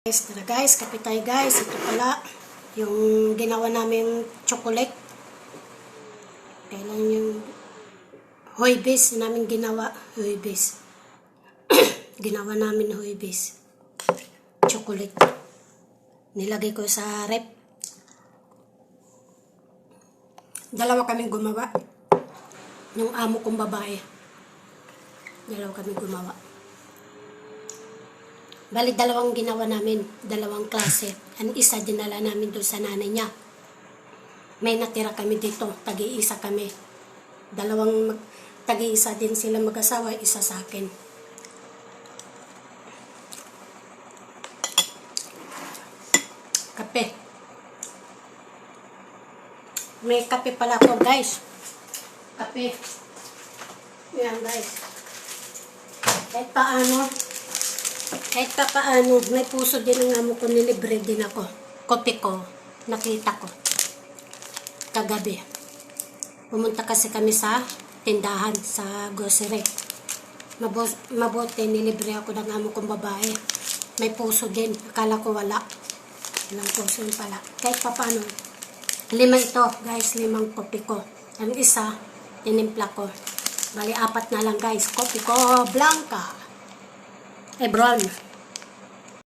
Tara guys, kape tayo guys. Ito pala yung ginawa namin chocolate. Kailan yung Huibis namin ginawa. Huibis. Ginawa namin Huibis. Chocolate. Nilagay ko sa rep. Dalawa kaming gumawa. Yung amo kong babae. Dalawa kaming gumawa. Bali, dalawang ginawa namin, dalawang klase. Ang isa, dinala namin doon sa nanay niya. May natira kami dito, tagi-isa kami. Tagi-isa din sila mag-asawa, isa sa akin. Kape. May kape pala ako, guys. Kape. Yan, guys. Kahit pa paano, may puso din ang amo ko, nilibre din ako. Kopi ko, nakita ko. Kagabi. Pumunta kasi kami sa tindahan, sa grocery. Mabuti, nilibre ako ng amo kong babae. May puso din. Akala ko wala. Walang puso yun pala. Kahit pa paano. 5 ito, guys. 5 kopi ko. Ang isa, tinimpla ko. Bali, 4 na lang, guys. Kopi ko, blanca. Brown.